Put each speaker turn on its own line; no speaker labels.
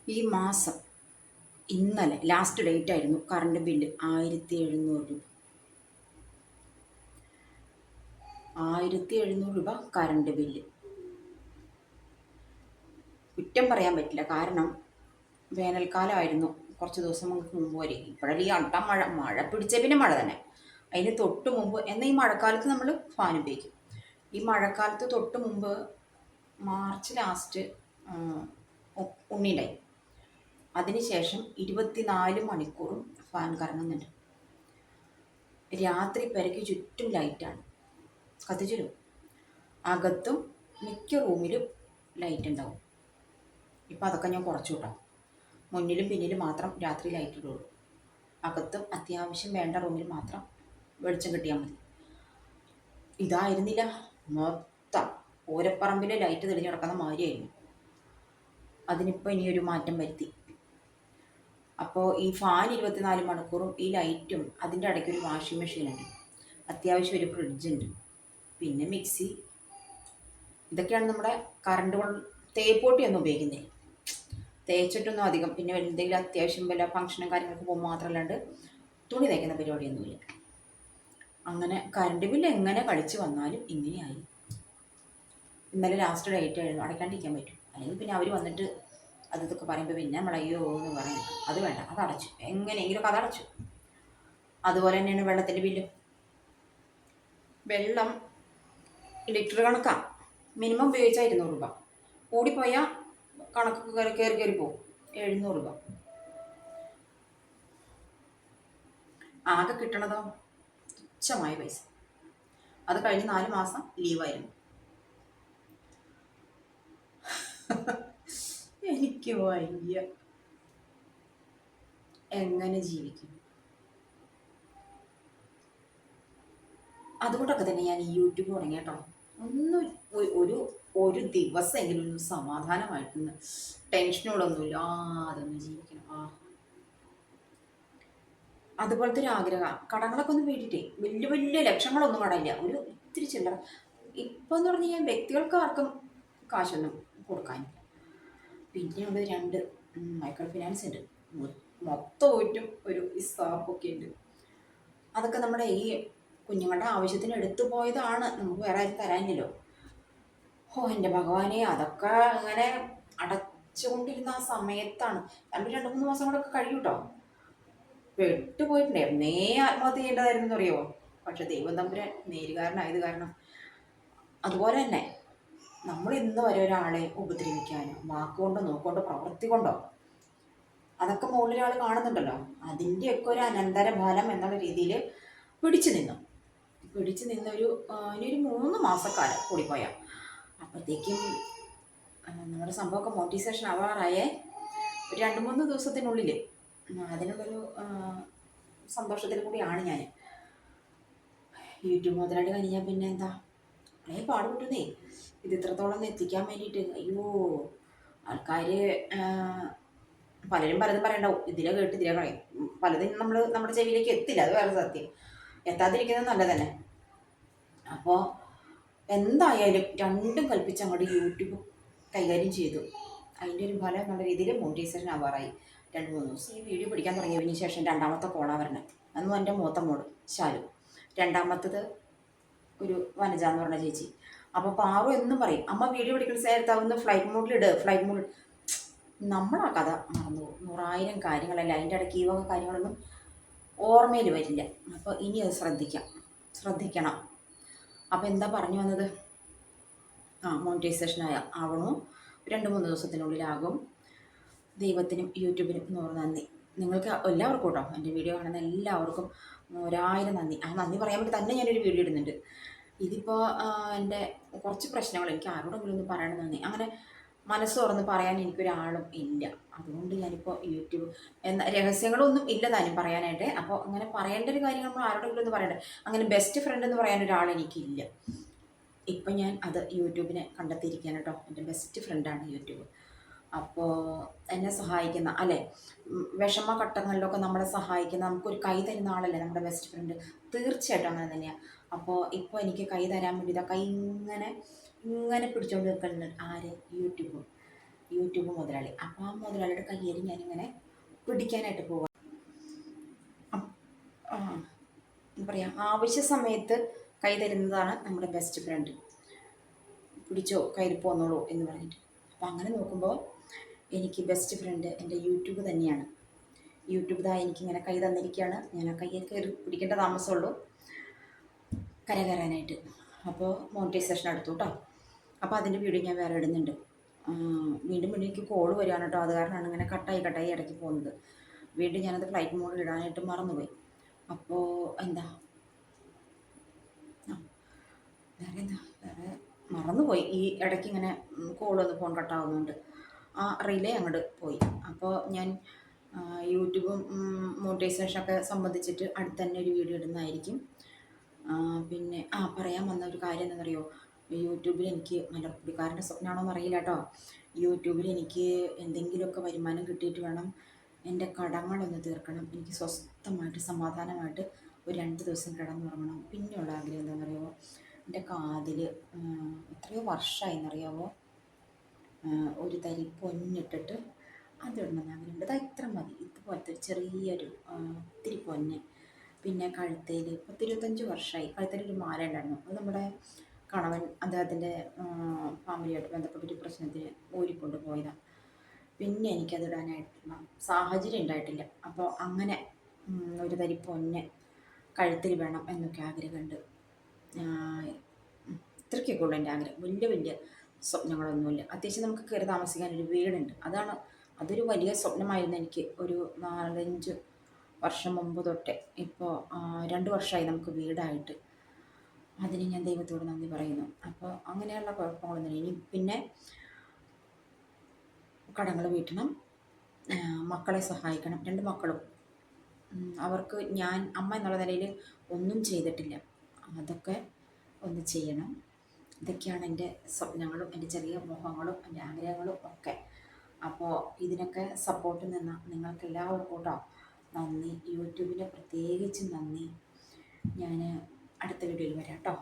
ഈ മാസം ഇന്നലെ ലാസ്റ്റ് ഡേറ്റ് ആയിരുന്നു കറണ്ട് ബില്ല് 1700 രൂപ. 1700 രൂപ കറണ്ട് ബില്ല്. കുറ്റം പറയാൻ പറ്റില്ല, കാരണം വേനൽക്കാലമായിരുന്നു കുറച്ച് ദിവസങ്ങൾക്ക് മുമ്പ് വരെ. ഇപ്പോഴല്ലേ ഈ അട്ട മഴ, മഴ പിടിച്ച പിന്നെ മഴ തന്നെ. അതിന് തൊട്ട് മുമ്പ്, എന്നാൽ ഈ മഴക്കാലത്ത് നമ്മൾ ഫാൻ ഉപയോഗിക്കും. ഈ മഴക്കാലത്ത് തൊട്ട് മുമ്പ് മാർച്ച് ലാസ്റ്റ് ഉണ്ണിയുണ്ടായി. അതിനുശേഷം 24 മണിക്കൂറും ഫാൻ കറങ്ങുന്നുണ്ട്. രാത്രി പെരയ്ക്ക് ചുറ്റും ലൈറ്റാണ്, കത്തിച്ചിടും. അകത്തും മിക്ക റൂമിലും ലൈറ്റ് ഉണ്ടാവും. ഇപ്പം അതൊക്കെ ഞാൻ കുറച്ചു കേട്ടോ. മുന്നിലും പിന്നിലും മാത്രം രാത്രി ലൈറ്റ് ഇടുള്ളൂ. അകത്തും അത്യാവശ്യം വേണ്ട റൂമിൽ മാത്രം വെളിച്ചം കിട്ടിയാൽ മതി. ഇതായിരുന്നില്ല, മൊത്തം പൂരപ്പറമ്പിലെ ലൈറ്റ് തെളിഞ്ഞു കിടക്കുന്ന മാതിരിയായിരുന്നു. അതിനിപ്പോൾ ഇനിയൊരു മാറ്റം വരുത്തി. അപ്പോൾ ഈ ഫാൻ 24 മണിക്കൂറും ഈ ലൈറ്റും, അതിൻ്റെ ഇടയ്ക്ക് ഒരു വാഷിംഗ് മെഷീനുണ്ട്, അത്യാവശ്യം ഒരു ഫ്രിഡ്ജുണ്ട്, പിന്നെ മിക്സി. ഇതൊക്കെയാണ് നമ്മുടെ കറണ്ട് കൊണ്ട്. തേപ്പൊട്ടിയൊന്നും ഉപയോഗിക്കുന്നില്ല, തേച്ചിട്ടൊന്നും അധികം. പിന്നെ എന്തെങ്കിലും അത്യാവശ്യം വല്ല ഫംഗ്ഷനും കാര്യങ്ങൾക്ക് പോകുമ്പോൾ മാത്രമല്ലാണ്ട് തുണി തേക്കുന്ന പരിപാടിയൊന്നുമില്ല. അങ്ങനെ കറണ്ട് ബില്ല് എങ്ങനെ കളിച്ച് വന്നാലും ഇങ്ങനെയായി. ഇന്നലെ ലാസ്റ്റ് ഡേറ്റ് ആയിരുന്നു, അടയ്ക്കാണ്ടിരിക്കാൻ പറ്റും. അല്ലെങ്കിൽ പിന്നെ അവർ വന്നിട്ട് അത് ഇതൊക്കെ പറയുമ്പോൾ പിന്നെ നമ്മൾ അയ്യോ എന്ന് പറയും. അത് വേണ്ട, അത് അടച്ചു, എങ്ങനെയെങ്കിലും അത് അടച്ചു. അതുപോലെ തന്നെയാണ് വെള്ളത്തിൻ്റെ ബില്ല്. വെള്ളം ലിറ്റർ കണക്കാണ്. മിനിമം ഉപയോഗിച്ചാൽ 200 രൂപ, കൂടിപ്പോയാൽ കണക്ക് കയറി കയറി പോകും 700 രൂപ. ആകെ കിട്ടണതോ തുച്ഛമായ പൈസ. അത് കഴിഞ്ഞ് 4 മാസം ലീവായിരുന്നു. എനിക്ക് വയ്യ, എങ്ങനെ ജീവിക്കും? അതുകൊണ്ടൊക്കെ തന്നെ ഞാൻ ഈ യൂട്യൂബ് തുടങ്ങി കേട്ടോ. ഒന്ന് ഒരു ഒരു ദിവസമെങ്കിലും ഒന്ന് സമാധാനമായിട്ടൊന്ന് ടെൻഷനുകളൊന്നുമില്ല അതൊന്ന് ജീവിക്കണം. അതുപോലത്തെ ഒരു ആഗ്രഹം. കടങ്ങളൊക്കെ ഒന്ന് വീട്ടിട്ടേ, വലിയ വലിയ ലക്ഷങ്ങളൊന്നും കടയില്ല, ഒരു ഇത്തിരി ചില്ലറ. ഇപ്പം എന്ന് പറഞ്ഞു കഴിഞ്ഞാൽ വ്യക്തികൾക്ക് ആർക്കും കാശൊന്നും കൊടുക്കാനില്ല. പിന്നെയുള്ളത് 2 മൈക്രോ ഫിനാൻസ് ഉണ്ട്, മൊത്തമായിട്ടും ഒരു ഇസാപ്പൊക്കെ ഉണ്ട്. അതൊക്കെ നമ്മുടെ ഈ കുഞ്ഞുങ്ങളുടെ ആവശ്യത്തിന് എടുത്തു പോയതാണ്, നമുക്ക് വേറെ ആരും തരാനില്ലല്ലോ. എൻ്റെ ഭഗവാനെ, അതൊക്കെ അങ്ങനെ അടച്ചുകൊണ്ടിരുന്ന ആ സമയത്താണ്. 2-3 മാസം കൂടെ ഒക്കെ കഴിയും കേട്ടോ. പെട്ടുപോയിട്ടുണ്ട്. എന്നേ ആത്മഹത്യ ചെയ്യേണ്ടതായിരുന്നു അറിയോ. പക്ഷെ ദൈവം തമ്പുരാൻ നേരുകാരനായത് കാരണം. അതുപോലെ തന്നെ നമ്മൾ ഇന്ന് വരെ ഒരാളെ ഉപദ്രവിക്കാനോ വാക്കുകൊണ്ടോ നോക്കുകൊണ്ടോ പ്രവൃത്തി കൊണ്ടോ, അതൊക്കെ മുകളിലൊരാൾ കാണുന്നുണ്ടല്ലോ, അതിൻ്റെയൊക്കെ ഒരു അനന്തര ഫലം എന്നുള്ള രീതിയിൽ പിടിച്ചു നിന്നു. പിടിച്ചു നിന്നൊരു ഇനിയൊരു 3 മാസക്കാലം കൂടിപ്പോയാൽ അപ്പോഴത്തേക്കും നമ്മുടെ സംഭവമൊക്കെ മോട്ടിസേഷൻ ആവാറായേ. ഒരു 2-3 ദിവസത്തിനുള്ളിൽ അതിനുള്ളൊരു സന്തോഷത്തിൽ കൂടിയാണ് ഞാൻ. യൂട്യൂബ് മുതലാളി കഴിഞ്ഞാൽ പിന്നെ എന്താ വളരെ പാടുപെട്ടുന്നേ ഇത് ഇത്രത്തോളം എത്തിക്കാൻ വേണ്ടിയിട്ട്. അയ്യോ, ആൾക്കാർ പലരും പലതും പറയണ്ടാവും, ഇതിലെ കേട്ട് ഇതിലെ പറയും. പലതും നമ്മുടെ ചെവിയിലേക്ക് എത്തില്ല, അത് വേറെ സത്യം. എത്താതിരിക്കുന്നത് നല്ലത് തന്നെ. അപ്പോൾ എന്തായാലും രണ്ടും കൽപ്പിച്ച് അങ്ങോട്ട് യൂട്യൂബ് കൈകാര്യം ചെയ്തു. അതിൻ്റെ ഒരു ഫലം എന്നുള്ള രീതിയിൽ മോണിറ്റൈസേഷൻ ആവാറായി. 2-3 ദിവസം ഈ വീഡിയോ പിടിക്കാൻ തുടങ്ങിയതിന് ശേഷം രണ്ടാമത്തെ കോളാ വരണേ. അന്ന് എൻ്റെ മൂത്ത മോള് ശാലു, രണ്ടാമത്തത് ഒരു വനജ എന്ന് പറഞ്ഞ ചേച്ചി. അപ്പോൾ പാറു എന്നും പറയും, അമ്മ വീഡിയോ പിടിക്കുന്ന നേരത്താവുന്ന ഫ്ലൈറ്റ് മോഡിൽ. നമ്മളാ കഥ മറന്നു പോകും. 100,000 കാര്യങ്ങളല്ല, അതിൻ്റെ ഇടയ്ക്ക് ഈ വക കാര്യങ്ങളൊന്നും ഓർമ്മയിൽ വരില്ല. അപ്പോൾ ഇനി അത് ശ്രദ്ധിക്കണം. അപ്പോൾ എന്താ പറഞ്ഞു വന്നത്? മോണിറ്റൈസേഷൻ ആവണു, 2-3 ദിവസത്തിനുള്ളിലാകും. ദൈവത്തിനും യൂട്യൂബിനും 100 നന്ദി. നിങ്ങൾക്ക് എല്ലാവർക്കും കേട്ടോ, എൻ്റെ വീഡിയോ കാണുന്ന എല്ലാവർക്കും 1000 നന്ദി. ആ നന്ദി പറയാൻ വേണ്ടി തന്നെ ഞാനൊരു വീഡിയോ ഇടുന്നുണ്ട്. ഇതിപ്പോൾ എൻ്റെ കുറച്ച് പ്രശ്നങ്ങൾ എനിക്ക് ആരോടെങ്കിലും ഒന്ന് പറയണമെന്ന്, അങ്ങനെ മനസ്സ് തുറന്ന് പറയാൻ എനിക്കൊരാളും ഇല്ല. അതുകൊണ്ട് ഞാനിപ്പോൾ യൂട്യൂബ് രഹസ്യങ്ങളൊന്നും ഇല്ല താനും പറയാനായിട്ട്. അപ്പോൾ അങ്ങനെ പറയേണ്ട ഒരു കാര്യം നമ്മൾ ആരോടെങ്കിലും ഒന്ന് പറയണ്ടേ. അങ്ങനെ ബെസ്റ്റ് ഫ്രണ്ട് എന്ന് പറയാൻ ഒരാൾ എനിക്കില്ല. ഇപ്പം ഞാൻ അത് യൂട്യൂബിനെ കണ്ടെത്തിയിരിക്കുകയാണ് കേട്ടോ. എൻ്റെ ബെസ്റ്റ് ഫ്രണ്ടാണ് യൂട്യൂബ്. അപ്പോൾ എന്നെ സഹായിക്കുന്ന, അല്ലേ, വിഷമഘട്ടങ്ങളിലൊക്കെ നമ്മളെ സഹായിക്കുന്ന, നമുക്കൊരു കൈ തരുന്ന ആളല്ലേ നമ്മുടെ ബെസ്റ്റ് ഫ്രണ്ട്. തീർച്ചയായിട്ടും അങ്ങനെ തന്നെയാണ്. അപ്പോൾ ഇപ്പോൾ എനിക്ക് കൈ തരാൻ വേണ്ടി കൈ ഇങ്ങനെ പിടിച്ചുകൊണ്ട് നിൽക്കുന്നുണ്ട്. ആര്? യൂട്യൂബ്. യൂട്യൂബ് മുതലാളി. അപ്പോൾ ആ മുതലാളിയുടെ കയ്യിൽ ഞാനിങ്ങനെ പിടിക്കാനായിട്ട് പോവാം. ആ എന്താ പറയുക, ആവശ്യ സമയത്ത് കൈ തരുന്നതാണ് നമ്മുടെ ബെസ്റ്റ് ഫ്രണ്ട്. പിടിച്ചോ, കയ്യിൽ പോന്നോളൂ എന്ന് പറഞ്ഞിട്ട്. അപ്പം അങ്ങനെ നോക്കുമ്പോൾ എനിക്ക് ബെസ്റ്റ് ഫ്രണ്ട് എൻ്റെ യൂട്യൂബ് തന്നെയാണ്. യൂട്യൂബ് ഇതാ എനിക്കിങ്ങനെ കൈ തന്നിരിക്കുകയാണ്. ഞാൻ ആ കയ്യിൽ കയറി പിടിക്കേണ്ട താമസമുള്ളൂ കയറാനായിട്ട്. അപ്പോൾ മോണിറ്റൈസേഷൻ എടുത്തു കേട്ടോ. അപ്പോൾ അതിൻ്റെ വീഡിയോ ഞാൻ വേറെ ഇടുന്നുണ്ട്. വീണ്ടും വീണ്ടും എനിക്ക് കോൾ വരികയാണ് കേട്ടോ. അത് കാരണമാണ് ഇങ്ങനെ കട്ടായി ഇടയ്ക്ക് പോകുന്നത്. വീണ്ടും ഞാനത് ഫ്ലൈറ്റ് മോഡിൽ ഇടാനായിട്ട് മറന്നുപോയി. അപ്പോൾ എന്താ വേറെ മറന്നുപോയി. ഈ ഇടയ്ക്ക് ഇങ്ങനെ കോൾ വന്ന് ഫോൺ കട്ടാവുന്നുണ്ട്. ആ റിലേ അങ്ങോട്ട് പോയി. അപ്പോൾ ഞാൻ യൂട്യൂബും മോണിറ്റൈസേഷനൊക്കെ സംബന്ധിച്ചിട്ട് അടുത്ത് തന്നെ ഒരു വീഡിയോ ഇടുന്നതായിരിക്കും. പിന്നെ പറയാൻ വന്ന ഒരു കാര്യം എന്താണെന്നറിയോ, യൂട്യൂബിൽ എനിക്ക് മലർപ്പുള്ളിക്കാരൻ്റെ സ്വപ്നമാണോന്ന് അറിയില്ല കേട്ടോ. യൂട്യൂബിൽ എനിക്ക് എന്തെങ്കിലുമൊക്കെ വരുമാനം കിട്ടിയിട്ട് വേണം എൻ്റെ കടങ്ങളൊന്ന് തീർക്കണം. എനിക്ക് സ്വസ്ഥമായിട്ട് സമാധാനമായിട്ട് ഒരു 2 ദിവസം കിടന്നുറങ്ങണം. പിന്നെയുള്ള ആഗ്രഹം എന്താണെന്നറിയാമോ, എൻ്റെ കാതിൽ എത്രയോ വർഷമായി എന്നറിയാമോ ഒരു തരി പൊന്നിട്ടിട്ട് അതിടണമെന്ന് ആഗ്രഹമുണ്ട്. അത് ഇത്ര മതി, ഇതുപോലത്തെ ഒരു ചെറിയൊരു ഇത്തിരി പൊന്ന്. പിന്നെ കഴുത്തേൽ 10-25 വർഷമായി കഴുത്തേലൊരു മാല ഉണ്ടായിരുന്നു. അത് നമ്മുടെ കണവൻ അദ്ദേഹത്തിൻ്റെ ഫാമിലിയായിട്ട് ബന്ധപ്പെട്ടൊരു പ്രശ്നത്തിന് ഊരിക്കൊണ്ട് പോയതാണ്. പിന്നെ എനിക്കതിടാനായിട്ടുള്ള സാഹചര്യം ഉണ്ടായിട്ടില്ല. അപ്പോൾ അങ്ങനെ ഒരു തരി പൊന്ന് കഴുത്തിൽ വേണം എന്നൊക്കെ ആഗ്രഹമുണ്ട്. ഇത്രയ്ക്കൊക്കെ ഉള്ളൂ എൻ്റെ ആഗ്രഹം. വലിയ വലിയ സ്വപ്നങ്ങളൊന്നുമില്ല. അത്യാവശ്യം നമുക്ക് കയറി താമസിക്കാനൊരു വീടുണ്ട്. അതൊരു വലിയ സ്വപ്നമായിരുന്നു എനിക്ക് ഒരു 4-5 വർഷം മുമ്പ് തൊട്ടേ. ഇപ്പോൾ 2 വർഷമായി നമുക്ക് വീടായിട്ട്. അതിന് ഞാൻ ദൈവത്തോട് നന്ദി പറയുന്നു. അപ്പോൾ അങ്ങനെയുള്ള കുഴപ്പങ്ങളൊന്നും ഇനി പിന്നെ കടങ്ങൾ വീട്ടണം, മക്കളെ സഹായിക്കണം. 2 മക്കളും അവർക്ക് ഞാൻ അമ്മ എന്നുള്ള നിലയിൽ ഒന്നും ചെയ്തിട്ടില്ല. അതൊക്കെ ഒന്ന് ചെയ്യണം. ഇതൊക്കെയാണ് എൻ്റെ സ്വപ്നങ്ങളും എൻ്റെ ചെറിയ മോഹങ്ങളും എൻ്റെ ആഗ്രഹങ്ങളും ഒക്കെ. അപ്പോൾ ഇതിനൊക്കെ സപ്പോർട്ട് നിന്ന നിങ്ങൾക്ക് എല്ലാവർക്കും കേട്ടോ നന്ദി. യൂട്യൂബിന് പ്രത്യേകിച്ച് നന്ദി. ഞാൻ അടുത്ത വീഡിയോയിൽ വരാം കേട്ടോ.